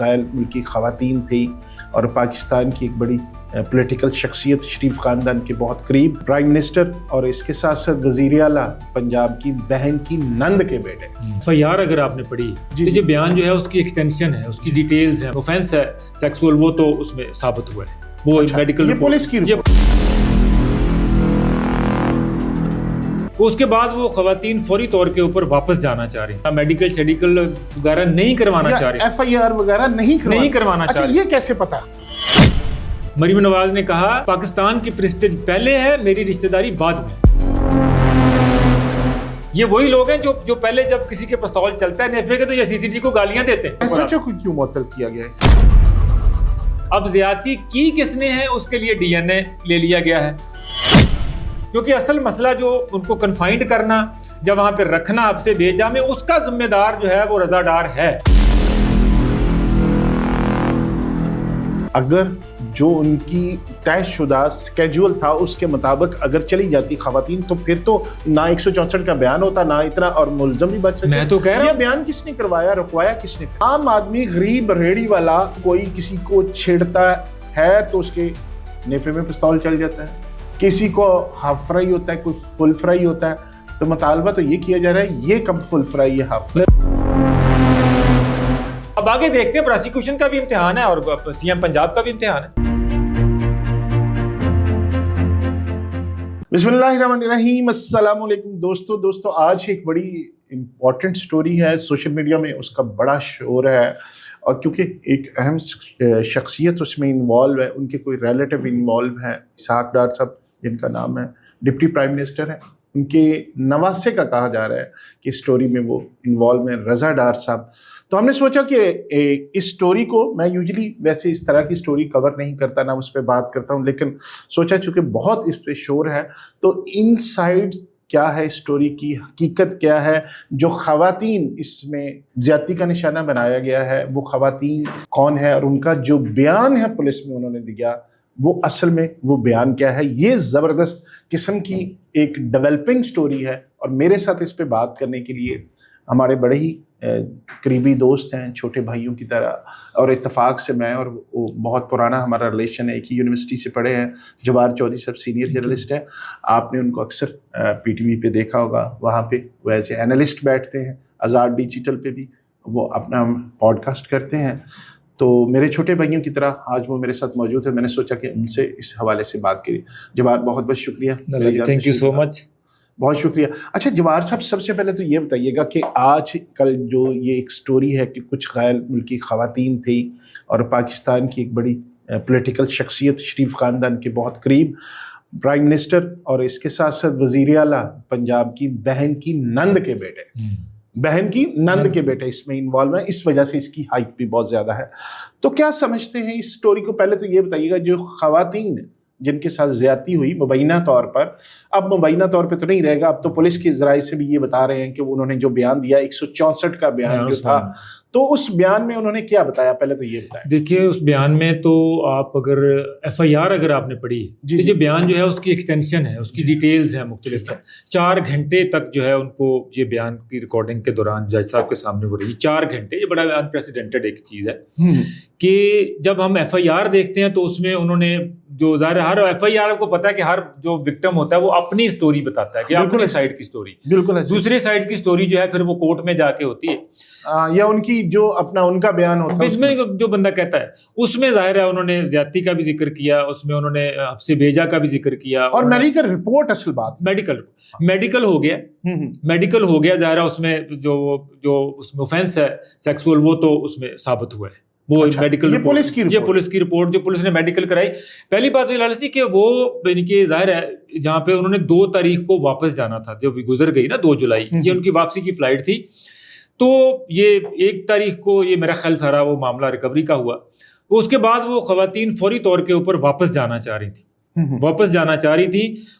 غیر ملکی خواتین تھی اور پاکستان کی ایک بڑی پولیٹیکل شخصیت، شریف خاندان کے بہت قریب پرائم منسٹر، اور اس کے ساتھ ساتھ وزیر اعلیٰ پنجاب کی بہن کی نند کے بیٹے۔ FIR اگر آپ نے پڑھی تو یہ بیان جو ہے اس کی ایکسٹینشن ہے، اس کی ڈیٹیلز ہیں، اوفینس ہے سیکسول، وہ تو اس میں ثابت ہوا ہے، وہ میڈیکل یہ پولیس کی رپورٹ۔ اس کے بعد وہ خواتین فوری طور کے اوپر واپس جانا چاہ رہی ہیں، میڈیکل شیڈیکل وغیرہ نہیں کروانا چاہ رہی ہیں، FIR وغیرہ نہیں کروانا چاہ رہی ہیں۔ یہ کیسے پتا؟ مریم نواز نے کہا پاکستان کی پریسٹیج پہلے ہے، میری رشتہ داری بعد میں۔ یہ وہی لوگ ہیں جو پہلے جب کسی کے پستول چلتا ہے نیفے کے تو یہ CCTV کو گالیاں دیتے ہیں۔ ایسا کیوں معطل کیا گیا ہے؟ اب زیادتی کی کس نے ہے اس کے لیے DNA لے لیا گیا ہے، کیونکہ اصل مسئلہ جو ان کو کنفائنڈ کرنا، جب وہاں پہ رکھنا آپ سے بھیجا میں، اس کا ذمہ دار جو ہے وہ رضا ڈار ہے۔ اگر جو ان کی طے شدہ سکیجول تھا اس کے مطابق اگر چلی جاتی خواتین تو پھر تو نہ 164 کا بیان ہوتا، نہ اتنا، اور ملزم بھی بچ سکتے۔ میں تو کہہ رہا ہوں یہ بیان کس نے کروایا، رکوایا کس نے؟ عام آدمی، غریب ریڑھی والا کوئی کسی کو چھیڑتا ہے تو اس کے نیفے میں پستول چل جاتا ہے، کسی کو ہاف فرائی ہوتا ہے، کوئی فل فرائی ہوتا ہے، تو مطالبہ تو یہ کیا جا رہا ہے یہ کم فل فرائی ہے، ہاف فرائی۔ اب آگے دیکھتے ہیں، پروسیکیوشن کا بھی امتحان ہے اور CM پنجاب کا بھی امتحان ہے۔ بسم اللہ الرحمن الرحیم، السلام علیکم دوستو، آج ایک بڑی امپورٹنٹ سٹوری ہے، سوشل میڈیا میں اس کا بڑا شور ہے، اور کیونکہ ایک اہم شخصیت اس میں انوالو ہے، ان کے کوئی ریلیٹیو انوالو ہیں، اسحاق ڈار صاحب جن کا نام ہے، ڈپٹی پرائم منسٹر ہیں، ان کے نواسے کا کہا جا رہا ہے کہ اس سٹوری میں وہ انوالو ہیں، رضا ڈار صاحب۔ تو ہم نے سوچا کہ اس سٹوری کو، میں یوزلی ویسے اس طرح کی سٹوری کور نہیں کرتا، نہ اس پہ بات کرتا ہوں، لیکن سوچا چونکہ بہت اس پہ شور ہے تو ان سائڈ کیا ہے سٹوری کی، حقیقت کیا ہے، جو خواتین اس میں زیادتی کا نشانہ بنایا گیا ہے وہ خواتین کون ہے، اور ان کا جو بیان ہے پولیس میں انہوں نے دیا وہ اصل میں وہ بیان کیا ہے۔ یہ زبردست قسم کی ایک ڈیولپنگ سٹوری ہے، اور میرے ساتھ اس پہ بات کرنے کے لیے ہمارے بڑے ہی قریبی دوست ہیں، چھوٹے بھائیوں کی طرح، اور اتفاق سے میں اور وہ بہت پرانا ہمارا ریلیشن ہے، ایک ہی یونیورسٹی سے پڑھے ہیں، جوار چودھری صاحب سینئر جرنلسٹ ہیں، آپ نے ان کو اکثر PTV پہ دیکھا ہوگا، وہاں پہ وہ ایسے اینالسٹ بیٹھتے ہیں، آزاد ڈیجیٹل پہ بھی وہ اپنا پوڈ کاسٹ کرتے ہیں، تو میرے چھوٹے بھائیوں کی طرح آج وہ میرے ساتھ موجود ہے، میں نے سوچا کہ ان سے اس حوالے سے بات کری۔ جوار بہت بہت شکریہ، تھینک یو سو مچ، بہت شکریہ۔ اچھا جوار صاحب، سب سے پہلے تو یہ بتائیے گا کہ آج کل جو یہ ایک سٹوری ہے کہ کچھ غیر ملکی خواتین تھی اور پاکستان کی ایک بڑی پولیٹیکل شخصیت، شریف خاندان کے بہت قریب پرائم منسٹر، اور اس کے ساتھ ساتھ وزیر اعلیٰ پنجاب کی بہن کی نند کے بیٹے اس میں انوالو ہیں، اس وجہ سے اس کی ہائپ بھی بہت زیادہ ہے۔ تو کیا سمجھتے ہیں اس سٹوری کو؟ پہلے تو یہ بتائیے گا جو خواتین جن کے ساتھ زیادتی ہوئی مبینہ طور پر، اب مبینہ طور پہ تو نہیں رہے گا، اب تو پولیس کے ذرائع سے بھی یہ بتا رہے ہیں کہ انہوں نے جو بیان دیا 164 کا بیان جو تھا، تو اس بیان میں انہوں نے کیا بتایا؟ پہلے تو یہ بتایا۔ دیکھیے اس بیان میں تو آپ اگر FIR اگر آپ نے پڑھی تو یہ بیان جو ہے اس کی ایکسٹینشن ہے، اس کی ڈیٹیلز ہیں مختلف ہیں، 4 گھنٹے تک جو ہے ان کو یہ بیان کی ریکارڈنگ کے دوران جج صاحب کے سامنے ہو رہی ہے، 4 گھنٹے، یہ بڑا انپریسیڈنٹڈ ایک چیز ہے کہ جب ہم FIR دیکھتے ہیں تو اس میں انہوں نے جو ظاہر ہر FIR کو پتا ہے کہ ہر جو وکٹم ہوتا ہے وہ اپنی سٹوری بتاتا ہے کہ اپنی سائڈ کی سٹوری، بالکل دوسرے سائڈ کی سٹوری جو ہے پھر وہ کورٹ میں جا کے ہوتی ہے، یا ان کی جو اپنا ان کا بیان ہوتا ہے اس میں جو بندہ کہتا ہے، اس میں ظاہر ہے انہوں نے زیادتی کا بھی ذکر کیا، اس میں انہوں نے آپ سے بھیجا کا بھی ذکر کیا، اور میڈیکل رپورٹ، اصل بات میڈیکل ہو گیا ظاہر ہے، اس میں جو اس میں اوفینس ہے سیکسول، وہ تو اس میں ثابت ہوا ہے، وہ میڈیکل پولیس کی رپورٹ جو پولیس نے میڈیکل کرائی۔ پہلی بات تو یہ سی کہ وہ یعنی کہ ظاہر ہے جہاں پہ انہوں نے 2 تاریخ کو واپس جانا تھا، جو بھی گزر گئی نا 2 جولائی، یہ ان کی واپسی کی فلائٹ تھی، تو یہ 1 تاریخ کو یہ میرا خیال سارا وہ معاملہ ریکوری کا ہوا، اس کے بعد وہ خواتین فوری طور کے اوپر واپس جانا چاہ رہی تھی،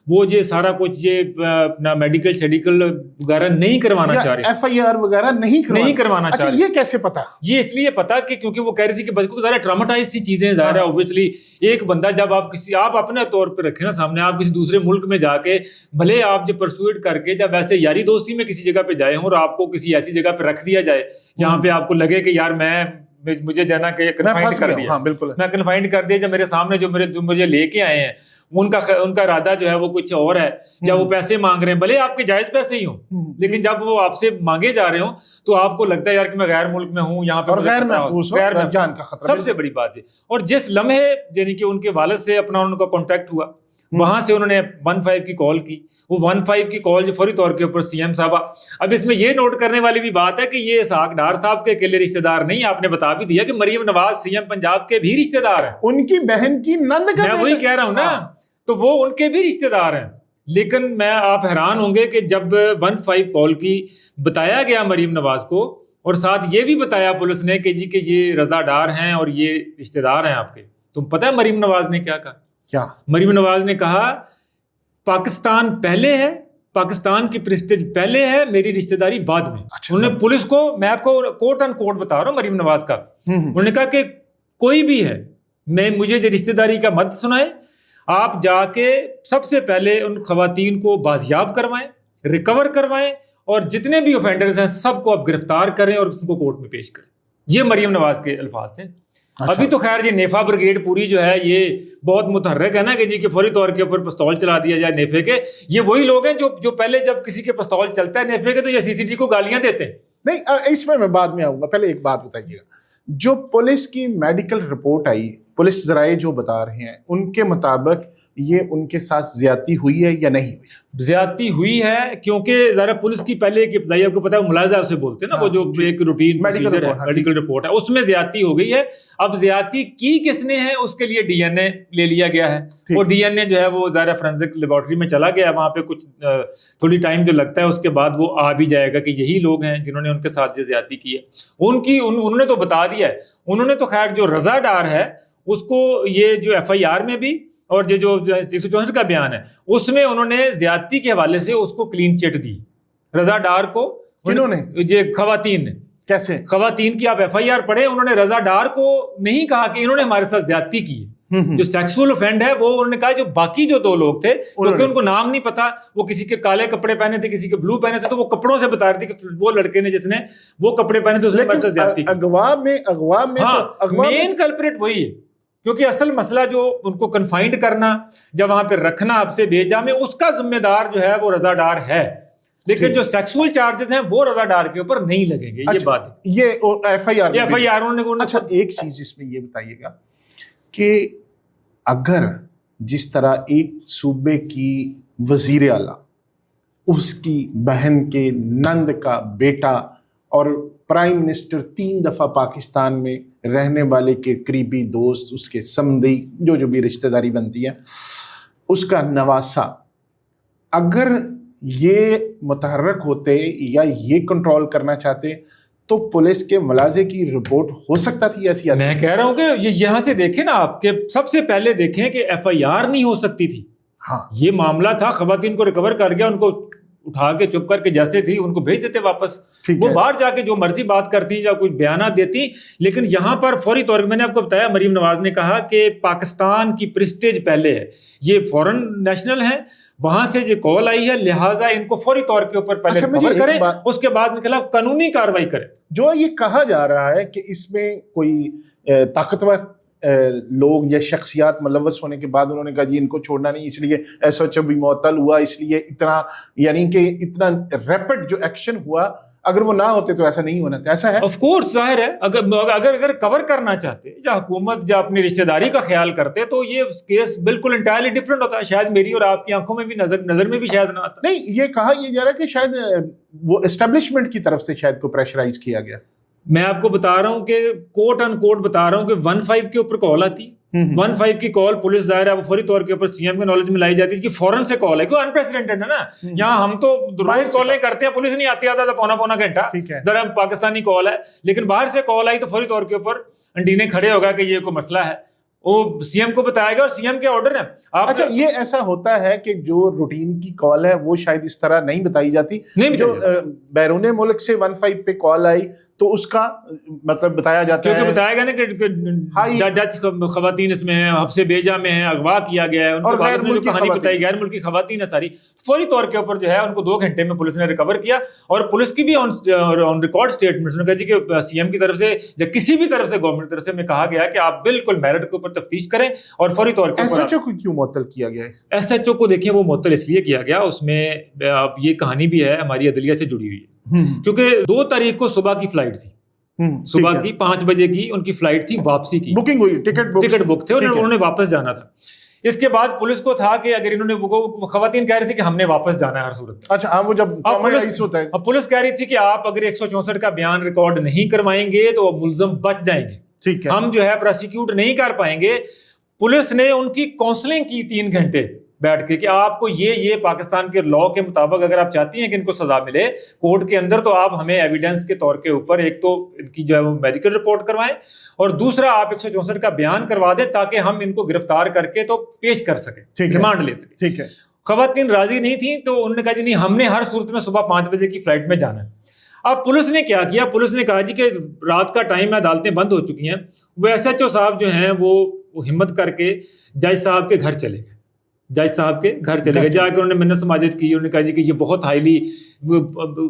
وہ یہ سارا کچھ یہ اپنا میڈیکل شیڈیکل وغیرہ نہیں کروانا چاہ رہی، FIR وغیرہ نہیں کروانا چاہ رہی۔ یہ کیسے پتا؟ یہ اس لیے پتا کہ کیونکہ وہ کہہ رہی تھی کہ بچوں کو ظاہر ٹراماٹائز تھی چیزیں، ظاہر ہے اوبویسلی ایک بندہ جب آپ اپنے طور پہ رکھیں نا سامنے، آپ کسی دوسرے ملک میں جا کے بھلے آپ جو پرسوئٹ کر کے جب ایسے یاری دوستی میں کسی جگہ پہ جائے ہوں اور آپ کو کسی ایسی جگہ پہ رکھ دیا جائے جہاں پہ آپ کو لگے کہ یار میں مجھے جانا کہ کنفائنڈ کر دیا, میں کنفائنڈ کر دیا, جب میرے سامنے جو مجھے لے کے آئے ہیں ان کا ارادہ جو ہے وہ کچھ اور ہے, یا وہ پیسے مانگ رہے ہیں, بھلے آپ کے جائز پیسے ہی ہوں, لیکن جب وہ آپ سے مانگے جا رہے ہوں تو آپ کو لگتا ہے یار کہ میں غیر ملک میں ہوں, یہاں پہ غیر محفوظ جان کا خطرہ, سب سے بڑی بات ہے. اور جس لمحے یعنی کہ ان کے والد سے اپنا ان کا کانٹیکٹ ہوا, وہاں سے انہوں نے 15 کی کال کی, وہ 15 کی کال جو فوری طور کے اوپر سی ایم صاحبہ. اب اس میں یہ نوٹ کرنے والی بھی بات ہے کہ یہ اسحاق ڈار صاحب کے اکیلے رشتہ دار نہیں, آپ نے بتا بھی دیا کہ مریم نواز سی ایم پنجاب کے بھی رشتہ دار ہیں, ان کی بہن کی نند کا, میں وہی کہہ رہا ہوں نا, تو وہ ان کے بھی رشتہ دار ہیں. لیکن میں آپ حیران ہوں گے کہ جب 15 کال کی بتایا گیا مریم نواز کو, اور ساتھ یہ بھی بتایا پولیس نے کہ جی کہ یہ رضا ڈار ہیں اور یہ رشتہ دار ہیں آپ کے, تو پتہ ہے مریم نواز نے کیا کہا؟ کیا مریم نواز نے کہا پاکستان پہلے ہے, پاکستان کی پریسٹیج پہلے ہے, میری رشتہ داری بعد میں. انہوں نے پولیس کو, میں آپ کو کوٹ ان کوٹ بتا رہا ہوں مریم نواز کا, انہوں نے کہا کہ کوئی بھی ہے مجھے جو رشتہ داری کا مت سنائے, آپ جا کے سب سے پہلے ان خواتین کو بازیاب کروائیں, ریکور کروائیں, اور جتنے بھی اوفینڈرز ہیں سب کو آپ گرفتار کریں اور ان کو کورٹ میں پیش کریں. یہ مریم نواز کے الفاظ تھے. ابھی تو خیر یہ نیفا بریگیڈ پوری جو ہے یہ بہت متحرک ہے نا کہ جی کہ فوری طور کے اوپر پستول چلا دیا جائے نیفے کے. یہ وہی لوگ ہیں جو پہلے جب کسی کے پستول چلتا ہے نیفے کے تو یہ سی سی ٹی کو گالیاں دیتے ہیں. نہیں, اس میں بعد میں آؤں گا, پہلے ایک بات بتائیے گا, جو پولیس کی میڈیکل رپورٹ آئی, پولیس ذرائع جو بتا رہے ہیں ان کے مطابق یہ ان کے ساتھ زیادتی ہوئی ہے یا نہیں ہوئی؟ زیادتی ہوئی ہے, کیونکہ ذرا پولیس کی پہلے ایک ابتدائی آپ کو پتا ہے ملاحظہ اسے بولتے ہیں نا, وہ جو ایک روٹین میڈیکل رپورٹ ہے اس میں زیادتی ہو گئی ہے. اب زیادتی کی کس نے ہے اس کے لیے ڈی این اے لے لیا گیا ہے, اور ڈی این اے جو ہے وہ ظاہر فرینزک لیبارٹری میں چلا گیا, وہاں پہ کچھ تھوڑی ٹائم جو لگتا ہے اس کے بعد وہ آ بھی جائے گا کہ یہی لوگ ہیں جنہوں نے ان کے ساتھ یہ زیادتی کی ہے. انہوں نے تو بتا دیا ہے, انہوں نے تو خیر جو رضا ڈار ہے اس کو یہ جو ایف آئی آر میں بھی اور یہ جو 164 کا بیان ہے اس میں انہوں نے زیادتی کے حوالے سے اس کو کلین چٹ دی رضا ڈار کو. کنہوں نے؟ یہ خواتین نے. کیسے؟ خواتین کی آپ ایف آئی آر پڑھیں, انہوں نے رضا ڈار کو نہیں کہا کہ انہوں نے ہمارے ساتھ زیادتی کی ہے. جو سیکسول اوفینڈ ہے وہ انہوں نے کہا جو باقی جو 2 لوگ تھے کیونکہ ان کو نام نہیں پتا, وہ کسی کے کالے کپڑے پہنے تھے کسی کے بلو پہنے تھے, تو وہ کپڑوں سے بتا رہی تھی کہ وہ لڑکے نے جس نے وہ کپڑے پہنے تھے اس نے ہمارے ساتھ زیادتی کی. اغوا میں مین کلپریٹ وہی ہے, کیونکہ اصل مسئلہ جو ان کو کنفائنڈ کرنا, جب وہاں پہ رکھنا آپ سے بے جا میں, اس کا ذمہ دار جو ہے وہ رضا ڈار ہے, لیکن جو سیکسول چارجز ہیں وہ رضا ڈار کے اوپر نہیں لگیں گے. یہ بات ہے, یہ ایف آئی آر انہوں نے. اچھا ایک چیز اس میں یہ بتائیے گا کہ اگر جس طرح ایک صوبے کی وزیر اعلیٰ, اس کی بہن کے نند کا بیٹا اور پرائم منسٹر 3 دفعہ پاکستان میں رہنے والے کے قریبی دوست, اس کے سمدی جو بھی رشتہ داری بنتی ہے, اس کا نواسا, اگر یہ متحرک ہوتے یا یہ کنٹرول کرنا چاہتے تو پولیس کے ملاحظے کی رپورٹ ہو سکتا تھی ایسی؟ میں کہہ رہا ہوں کہ یہاں سے دیکھیں نا آپ, کہ سب سے پہلے دیکھیں کہ ایف آئی آر نہیں ہو سکتی تھی. ہاں, یہ معاملہ تھا, خواتین کو ریکور کر گیا, ان کو اٹھا کے چپ کر کے جیسے تھی ان کو بھیج دیتے واپس, وہ باہر جا کے جو مرضی بات کرتی یا کچھ بیانات دیتی. لیکن یہاں پر فوری طور پر میں نے آپ کو بتایا, مریم نواز نے کہا کہ پاکستان کی پریسٹیج پہلے ہے, یہ فورن نیشنل ہیں, وہاں سے جو کال آئی ہے لہٰذا ان کو فوری طور کے اوپر پہلے خبر کریں, اس کے بعد ان کے خلاف قانونی کارروائی کریں. جو یہ کہا جا رہا ہے کہ اس میں کوئی طاقتور لوگ یا شخصیات ملوث ہونے کے بعد انہوں نے کہا جی ان کو چھوڑنا نہیں, اس لیے ایس ایچ او بھی معطل ہوا, اس لیے اتنا یعنی کہ اتنا ریپڈ جو ایکشن ہوا, اگر وہ نہ ہوتے تو ایسا نہیں ہونا تھا. ایسا ہے آف کورس, ظاہر ہے, اگر کور کرنا چاہتے یا حکومت یا اپنی رشتہ داری کا خیال کرتے تو یہ کیس بالکل انٹائرلی ڈفرینٹ ہوتا ہے. شاید میری اور آپ کی آنکھوں میں بھی نظر میں بھی شاید نہ آتا. نہیں, یہ کہا یہ جا رہا ہے کہ شاید وہ اسٹیبلشمنٹ کی طرف سے شاید کو پریشرائز کیا گیا. میں آپ کو بتا رہا ہوں کہ کوٹ ان کوٹ بتا رہا ہوں کہ 15 کے اوپر کال آتی, 15 کی کال پولیس ظاہر ہے وہ فوری طور کے اوپر سی ایم کے نالج میں لائی جاتی ہے کہ فوراً سے کال ہے, کیوں انپریسیڈنٹڈ ہے نا. یہاں ہم تو روز کالیں کرتے ہیں, پولیس نہیں آتی, آتا تھا پونا گھنٹہ, ذرا پاکستانی کال ہے, لیکن باہر سے کال آئی تو فوری طور کے اوپر انٹینے کھڑے ہوگا کہ یہ کوئی مسئلہ ہے. وہ سی ایم کو بتایا گیا اور سی ایم کے آرڈر ہیں. اچھا یہ ایسا ہوتا ہے کہ جو روٹین کی کال ہے وہ شاید اس طرح نہیں بتائی جاتی, جو بیرون ملک سے 15 پہ کال آئی تو اس کا مطلب بتایا جاتا ہے, کیونکہ بتایا گیا نا کہ ڈچ خواتین اس میں ہیں, حبس بھیجا میں ہیں, اگوا کیا گیا ہے, ان کے بارے میں جو کہانی بتائی, غیر ملکی خواتین ہے ساری. فوری طور کے اوپر جو ہے ان کو 2 گھنٹے میں پولیس نے ریکور کیا, اور پولیس کی بھی آن ریکارڈ اسٹیٹمنٹ نے کہا جی کہ سی ایم کی طرف سے یا کسی بھی طرف سے گورنمنٹ کی طرف سے میں کہا گیا کہ آپ بالکل میرٹ کے اوپر تفتیش کریں اور فوری طور کے اوپر. ایس ایچ او کو کیوں معطل کیا گیا ہے؟ ایس ایچ او کو دیکھیں وہ معطل اس لیے کیا گیا, اس میں اب یہ کہانی بھی ہے ہماری عدلیہ سے جڑی ہوئی ہے, کیونکہ 2 تاریخ کو صبح کی فلائٹ تھی, صبح کی 5 بجے کی ان کی فلائٹ تھی, واپسی کی بکنگ ہوئی, ٹکٹ بک تھے اور انہوں نے واپس جانا تھا. اس کے بعد پولیس کو تھا کہ اگر انہوں نے خواتین کہہ رہی تھی کہ ہم نے واپس جانا ہے ہر صورت میں. اچھا وہ جب ہوتا ہے, اب پولیس کہہ رہی تھی کہ آپ اگر 164 کا بیان ریکارڈ نہیں کروائیں گے تو ملزم بچ جائیں گے, ٹھیک ہے, ہم جو ہے پروسیکیوٹ نہیں کر پائیں گے. پولیس نے ان کی کاؤنسلنگ کی 3 گھنٹے بیٹھ کے کہ آپ کو یہ پاکستان کے لاء کے مطابق اگر آپ چاہتی ہیں کہ ان کو سزا ملے کورٹ کے اندر, تو آپ ہمیں ایویڈنس کے طور کے اوپر ایک تو ان کی جو ہے وہ میڈیکل رپورٹ کروائیں, اور دوسرا آپ 164 کا بیان کروا دیں تاکہ ہم ان کو گرفتار کر کے تو پیش کر سکیں, ریمانڈ لے سکیں. ٹھیک ہے. خواتین راضی نہیں تھیں تو انہوں نے کہا جی نہیں, ہم نے ہر صورت میں صبح 5 بجے کی فلائٹ میں جانا ہے. اب پولیس نے کیا کیا, پولیس نے کہا جی کہ رات کا ٹائم ہے, عدالتیں بند ہو چکی ہیں. وہ ایس ایچ او صاحب جو ہیں وہ ہمت کر کے جج صاحب کے گھر چلے گئے, جا کے انہوں نے منت سماجت کی. انہوں نے کہا جی کہ یہ بہت ہائیلی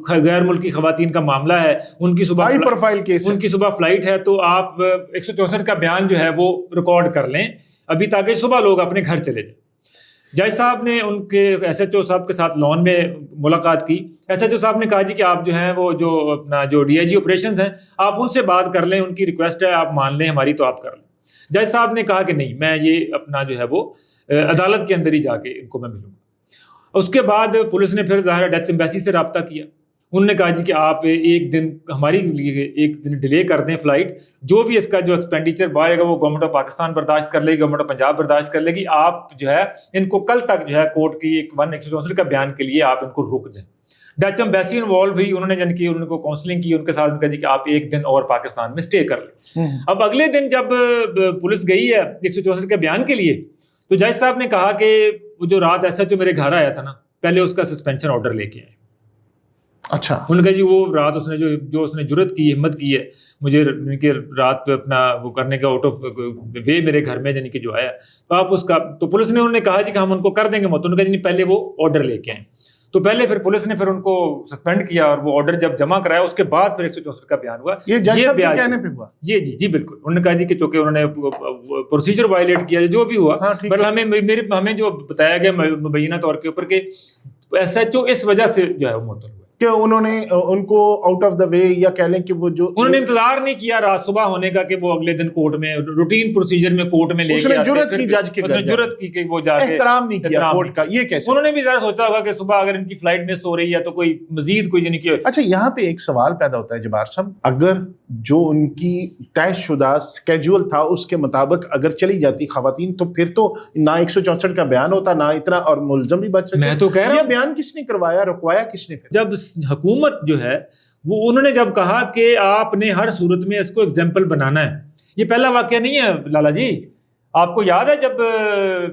غیر ملکی خواتین کا معاملہ ہے, ان کی صبح ہائی پروفائل کیس, ان کی صبح فلائٹ ہے, تو آپ 164 کا بیان جو ہے وہ ریکارڈ کر لیں ابھی تاکہ صبح لوگ اپنے گھر چلے جائیں. جج صاحب نے ان کے ایس ایچ او صاحب کے ساتھ لان میں ملاقات کی. ایس ایچ او صاحب نے کہا جی کہ آپ جو ہیں وہ جو ڈی آئی جی آپریشنز ہیں آپ ان سے بات کر لیں, ان کی ریکویسٹ ہے, آپ مان لیں ہماری تو آپ کر لیں. جج صاحب نے کہا کہ نہیں, میں یہ اپنا جو ہے وہ عدالت کے اندر ہی جا کے ان کو میں ملوں گا. اس کے بعد پولیس نے پھر ظاہر ڈچ ایمبیسی سے رابطہ کیا. انہوں نے کہا جی کہ آپ ایک دن ہماری لیے ایک دن ڈیلے کر دیں فلائٹ, جو بھی اس کا جو ایکسپینڈیچر بڑھے گا وہ گورنمنٹ آف پاکستان برداشت کر لے گی, گورنمنٹ آف پنجاب برداشت کر لے گی. آپ جو ہے ان کو کل تک جو ہے کورٹ کی 164 کا بیان کے لیے آپ ان کو رک جائیں. ڈچ ایمبیسی انوالو ہوئی, انہوں نے جن کی انہوں کو کاؤنسلنگ کی, ان کے ساتھ کہا جی کہ آپ ایک دن اور پاکستان میں اسٹے کر لیں. اب اگلے دن جب پولیس گئی ہے 164 کے بیان کے لیے, تو جج صاحب نے کہا کہ وہ جو رات ایسا جو میرے گھر آیا تھا نا, پہلے اس کا سسپینشن آرڈر لے کے آئے. اچھا, انہوں نے کہا جی وہ رات اس نے جو اس نے جرت کی, ہمت کی ہے مجھے ان کے رات پہ اپنا وہ کرنے کا آؤٹ آف وے میرے گھر میں یعنی کہ جو آیا, تو آپ اس کا, تو پولیس نے انہوں نے کہا جی کہ ہم ان کو کر دیں گے مت. انہوں نے کہا جی پہلے وہ آرڈر لے کے آئیں. تو پہلے پھر پولیس نے پھر ان کو سسپینڈ کیا اور وہ آرڈر جب جمع کرایا اس کے بعد پھر 164 کا بیان ہوا. یہ جج صاحب کے کہنے پہ ہوا؟ جی بالکل. انہوں نے کہا جی کہ چونکہ انہوں نے پروسیجر وائلیٹ کیا جو بھی ہوا, پر ہمیں جو بتایا گیا مبینہ طور کے اوپر کہ ایس ایچ او اس وجہ سے جو ہے وہ معطل ہوا کہ انہوں نے ان کو آؤٹ آف دا وے, یا کہہ لیں کہ وہ جو انہوں نے انتظار نہیں کیا رات صبح ہونے کا کہ وہ اگلے دن کورٹ میں روٹین پروسیجر میں کورٹ میں لے کے آتے, جرت کی جج کے گھر, جرت کی کہ وہ جا کے احترام نہیں کیا کورٹ کا. یہ کیسے؟ انہوں نے بھی ذرا سوچا ہوگا کہ صبح اگر ان کی فلائٹ مس ہو رہی ہے تو کوئی مزید کوئی یعنی کہ. اچھا یہاں پہ ایک سوال پیدا ہوتا ہے جبار صاحب, اگر جو ان کی طے شدہ اسکیجول تھا اس کے مطابق اگر چلی جاتی خواتین, تو پھر تو نہ 164 کا بیان ہوتا نہ اتنا, اور ملزم بھی بچ سکتے. میں تو کہہ رہا ہوں یہ بیان کس نے کروایا, رکوایا کس نے؟ جب حکومت جو ہے وہ انہوں نے جب کہا کہ آپ نے ہر صورت میں اس کو ایگزامپل بنانا ہے. یہ پہلا واقعہ نہیں ہے لالا جی, آپ کو یاد ہے جب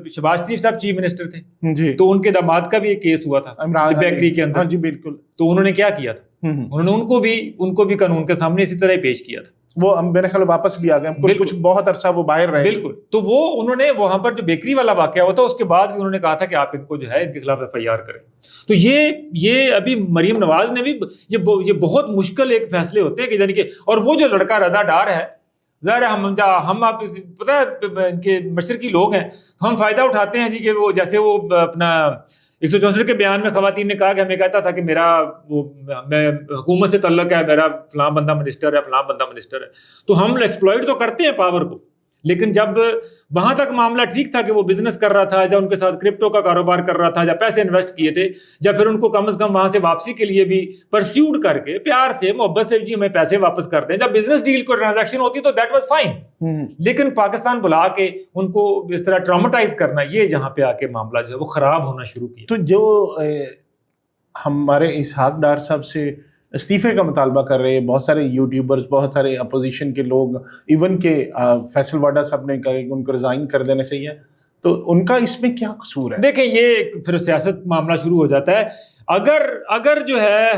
شہباز شریف صاحب چیف منسٹر تھے جی, تو ان کے داماد کا بھی ایک کیس ہوا تھا بیکری کے اندر. جی بالکل. تو انہوں نے کیا کیا تھا, انہوں نے ان کو بھی قانون کے سامنے اسی طرح پیش کیا تھا. وہ میرے خیال واپس بھی آ گئے, کچھ بہت عرصہ وہ باہر رہے. بالکل. تو وہ انہوں نے وہاں پر جو بیکری والا واقعہ ہوا تھا اس کے بعد بھی انہوں نے کہا تھا کہ آپ ان کو جو ہے ان کے خلاف ایف آئی آر کریں. تو یہ ابھی مریم نواز نے بھی یہ بہت مشکل ایک فیصلے ہوتے ہیں کہ یعنی کہ, اور وہ جو لڑکا رضا ڈار ہے, ظاہر ہم آپ پتہ ہے ان کے مشرقی لوگ ہیں, ہم فائدہ اٹھاتے ہیں جی کہ وہ جیسے وہ اپنا 164 کے بیان میں خواتین نے کہا کہ ہمیں کہتا تھا کہ میں حکومت سے تعلق ہے, میرا فلاں بندہ منسٹر ہے, فلاں بندہ منسٹر ہے. تو ہم ایکسپلائٹ تو کرتے ہیں پاور کو, لیکن جب وہاں تک معاملہ ٹھیک تھا کہ وہ بزنس کر رہا تھا, یا ان کے ساتھ کرپٹو کا کاروبار کر رہا تھا, یا پیسے انویسٹ کیے تھے, یا پھر ان کو کم از کم وہاں سے واپسی کے لیے بھی پرسیوڈ کر کے پیار سے محبت سے جی ہمیں پیسے واپس کر دیں, جب بزنس ڈیل کو ٹرانزیکشن ہوتی تو دیٹ واز فائن. لیکن پاکستان بلا کے ان کو اس طرح ٹرامیٹائز کرنا, یہ جہاں پہ آ کے معاملہ جو ہے وہ خراب ہونا شروع کیا. تو جو ہمارے اسحاق ڈار صاحب سے استعفے کا مطالبہ کر رہے ہیں، بہت سارے یوٹیوبرز، بہت سارے اپوزیشن کے لوگ، ایون کہ فیصل واڈا صاحب نے کہا کہ ان کو ریزائن کر دینا چاہیے، تو ان کا اس میں کیا قصور ہے؟ دیکھیں یہ پھر سیاست معاملہ شروع ہو جاتا ہے. اگر جو ہے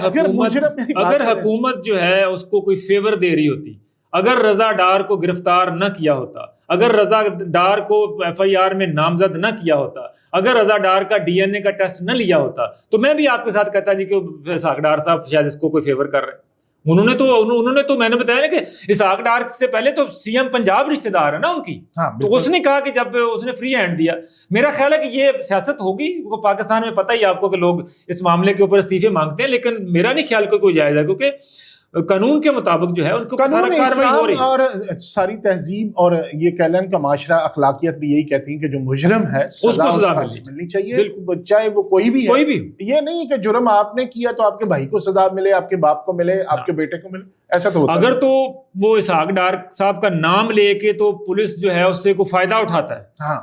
حکومت جو ہے اس کو کوئی فیور دے رہی ہوتی، اگر رضا ڈار کو گرفتار نہ کیا ہوتا، اگر رضا ڈار کو ایف آئی آر میں نامزد نہ کیا ہوتا، اگر رضا ڈار کا ڈی این اے کا ٹیسٹ نہ لیا ہوتا، تو میں بھی آپ کے ساتھ کہتا جی کہ اسحاق ڈار صاحب شاید اس کو کوئی فیور کر رہے ہیں. انہوں نے تو میں نے بتایا نا کہ اسحاق ڈار سے پہلے تو سی ایم پنجاب رشتہ دار ہے نا ان کی. تو اس نے کہا کہ جب اس نے فری ہینڈ دیا، میرا خیال ہے کہ یہ سیاست ہوگی. پاکستان میں پتہ ہی آپ کو کہ لوگ اس معاملے کے اوپر استعفے مانگتے ہیں، لیکن میرا نہیں خیال کوئی جائز ہے، کیونکہ قانون کے مطابق جو ہے ان کو کارروائی ہو رہی ہے. اور ساری تہذیب اور یہ کہلن کا معاشرہ، اخلاقیات بھی یہی کہتی ہیں کہ جو مجرم ہے سزا ملنی چاہیے، چاہے وہ کوئی بھی ہے. یہ نہیں کہ جرم آپ نے کیا تو آپ کے بھائی کو سزا ملے، آپ کے باپ کو ملے، آپ کے بیٹے کو ملے، ایسا تو ہوتا اگر تو وہ اسحاق ڈار صاحب کا نام لے کے تو پولیس جو ہے اس سے کوئی فائدہ اٹھاتا ہے، ہاں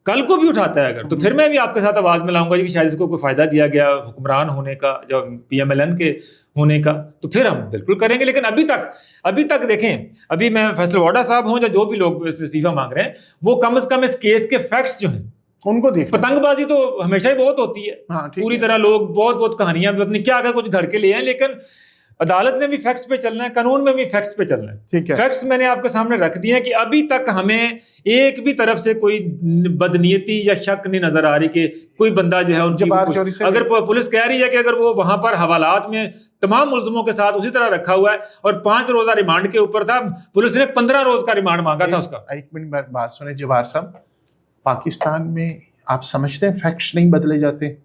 کل کو بھی اٹھاتا ہے اگر، تو پھر میں بھی آپ کے ساتھ آواز ملاؤں گا کہ شاید اس کو کوئی فائدہ دیا گیا حکمران ہونے کا، جو پی ایم ایل این کے ہونے کا، تو پھر ہم بالکل کریں گے. لیکن ابھی تک دیکھیں، ابھی میں فیصل واڈا صاحب ہوں یا جو بھی لوگ استعفیٰ مانگ رہے ہیں، وہ کم از کم اس کیس کے فیکٹس جو ہیں ان کو دیکھ. پتنگ بازی تو ہمیشہ ہی بہت ہوتی ہے، پوری طرح لوگ بہت کہانیاں بھی اپنی کیا کچھ گھڑ کے لیے ہیں، لیکن عدالت نے بھی فیکٹس پہ چلنا ہے، قانون میں بھی فیکٹس پہ چلنا ہے. فیکٹس میں نے آپ کے سامنے رکھ دیے ہیں کہ ابھی تک ہمیں ایک بھی طرف سے کوئی بدنیتی یا شک نہیں نظر آ رہی کہ کوئی بندہ جو ہے ان کی، اگر پولیس کہہ رہی ہے کہ اگر وہ وہاں پر حوالات میں تمام ملزموں کے ساتھ اسی طرح رکھا ہوا ہے اور 5 روزہ ریمانڈ کے اوپر تھا، پولیس نے 15 روز کا ریمانڈ مانگا تھا اس کا. ایک منٹ بات سنیں جوار صاحب، پاکستان میں آپ سمجھتے ہیں فیکٹس نہیں بدلے جاتے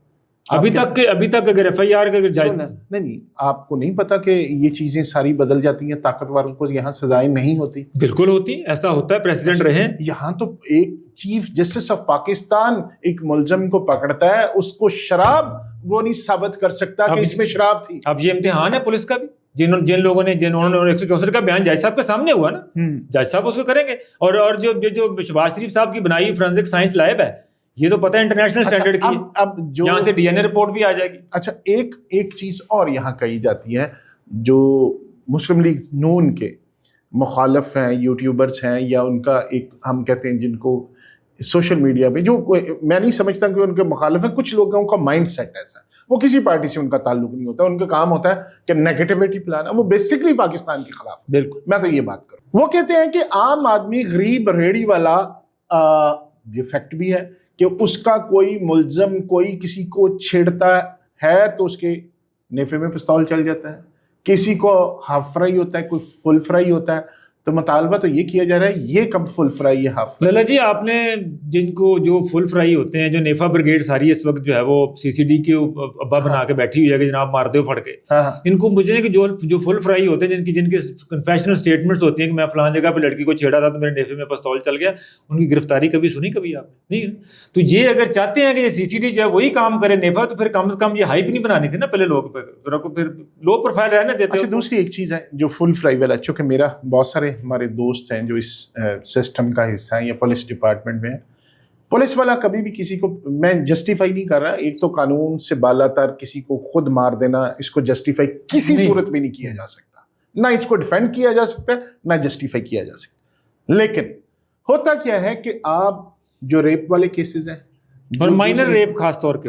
ابھی تک اگر ایف آئی آر کا جائز نہیں، آپ کو نہیں پتا کہ یہ چیزیں ساری بدل جاتی ہیں، طاقتوروں کو یہاں سزائیں نہیں ہوتی؟ بالکل ہوتی، ایسا ہوتا ہے، پریزیڈنٹ رہے. یہاں تو ایک چیف جسٹس آف پاکستان ایک ملزم کو پکڑتا ہے، اس کو شراب وہ نہیں ثابت کر سکتا کہ اس میں شراب تھی. اب یہ امتحان ہے پولیس کا بھی، جن لوگوں نے 164 کا بیان جج صاحب کے سامنے ہوا نا، جج صاحب اس کو کریں گے. اور جو شہباز شریف صاحب کی بنائی فورینسک سائنس لیب ہے، یہ تو پتہ ہے انٹرنیشنل سٹینڈرڈ کی، اب یہاں سے ڈی این اے رپورٹ بھی آ جائے گی. اچھا ایک چیز اور یہاں کہی جاتی ہے، جو مسلم لیگ نون کے مخالف ہیں، یوٹیوبرز ہیں، یا ان کا ایک ہم کہتے ہیں جن کو سوشل میڈیا پہ، جو میں نہیں سمجھتا کہ ان کے مخالف ہیں، کچھ لوگوں کا مائنڈ سیٹ ایسا ہے، وہ کسی پارٹی سے ان کا تعلق نہیں ہوتا، ان کا کام ہوتا ہے کہ نیگیٹیوٹی پلانا، وہ بیسکلی پاکستان کے خلاف. بالکل، میں تو یہ بات کروں. وہ کہتے ہیں کہ عام آدمی، غریب ریڑھی والا، یہ فیکٹ بھی ہے کہ اس کا کوئی ملزم کوئی کسی کو چھیڑتا ہے تو اس کے نیفے میں پستول چل جاتا ہے، کسی کو ہاف فرائی ہوتا ہے، کوئی فل فرائی ہوتا ہے. تو مطالبہ تو یہ کیا جا رہا ہے، یہ کم فل فرائی ہے ہاف فرائی. للا جی، آپ نے جن کو جو فل فرائی ہوتے ہیں، جو نیفا بریگیڈ ساری اس وقت جو ہے وہ سی سی ڈی کے ابا بنا کے بیٹھی ہوئی ہے کہ جناب مار دو پھڑ کے، ان کو مجھے کہ جو فل فرائی ہوتے ہیں، جن کے کنفیشنل سٹیٹمنٹس ہوتی ہیں کہ میں فلاں جگہ پہ لڑکی کو چھیڑا تھا تو میرے نیفے میں پستول چل گیا، ان کی گرفتاری کبھی سنی کبھی آپ نے نہیں؟ تو یہ اگر چاہتے ہیں کہ یہ سی سی ڈی جو ہے وہی کام کرے نیفا، تو پھر کم از کم یہ ہائپ نہیں بنانی تھی نا پہلے لوگ پھر لو پروفائل رہنے دیتے. اچھا دوسری ایک چیز ہے جو فل فرائی والا، چونکہ میرا بہت سارے ہمارے دوست ہیں جو اس سسٹم کا حصہ ہیں یا پولیس ڈپارٹمنٹ میں ہیں، پولیس والا کبھی بھی کسی کو، میں جسٹیفائی نہیں کر رہا، ایک تو قانون سے بالا تر کسی کو خود مار دینا، اس کو جسٹیفائی کسی صورت میں نہیں کیا جا سکتا، نہ اس کو ڈیفینڈ کیا جا سکتا ہے، نہ جسٹیفائی کیا جا سکتا. لیکن ہوتا کیا ہے کہ آپ جو ریپ والے کیسز ہیں، اور مائنر ریپ خاص طور پہ،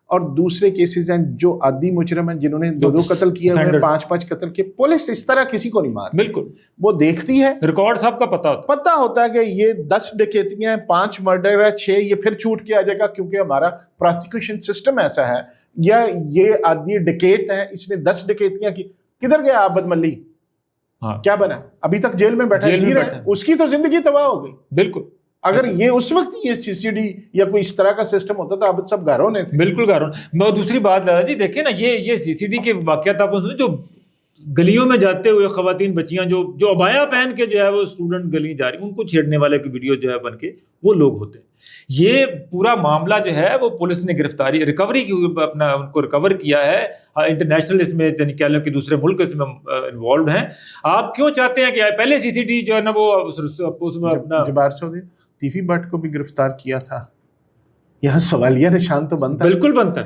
اور دوسرے کیسز ہیں جو عادی مجرم ہیں جنہوں نے 2 قتل کیے ہوئے، 5 قتل کیے، پولیس اس طرح کسی کو نہیں مارتی. بالکل، وہ دیکھتی ہے، ریکارڈ سب کا پتہ ہوتا ہے کہ یہ 10 ڈکیتیاں ہیں، 5 مرڈر ہے، 6 یہ پھر چھوٹ کے آ جائے گا، کیونکہ ہمارا پروسیکیوشن سسٹم ایسا ہے. یا یہ آدمی ڈکیٹ ہے، اس نے 10 ڈکیتیاں کی، کدھر گیا عابد ملی؟ کیا بنا؟ ابھی تک جیل میں بیٹھا، جی رہا ہے، اس کی تو زندگی تباہ ہو گئی. بالکل، اگر یہ اس وقت یہ سی سی ڈی یا کوئی اس طرح کا سسٹم ہوتا تو اب سب گھروں نے تھے. بالکل گھروں. میں دوسری بات لالا جی دیکھیں نا، یہ سی سی ڈی کے واقعات آپ جو گلیوں میں جاتے ہوئے خواتین بچیاں جو عبایا پہن کے جو ہے وہ اسٹوڈنٹ گلی جا رہی، ان کو چھیڑنے والے کی ویڈیو جو ہے بن کے وہ لوگ ہوتے ہیں. یہ پورا معاملہ جو ہے وہ پولیس نے گرفتاری ریکوری کی، اپنا ان کو ریکور کیا ہے. انٹرنیشنل اس میں کہہ لیں کہ دوسرے ملک اس میں انوالوڈ ہیں. آپ کیوں چاہتے ہیں کہ پہلے سی سی ڈی جو ہے نا وہ اس میں اپنا جبار چودھری تیفی بٹ کو بھی گرفتار کیا تھا، یہاں سوالیہ نشان تو بنتا ہے. بالکل بنتا ہے.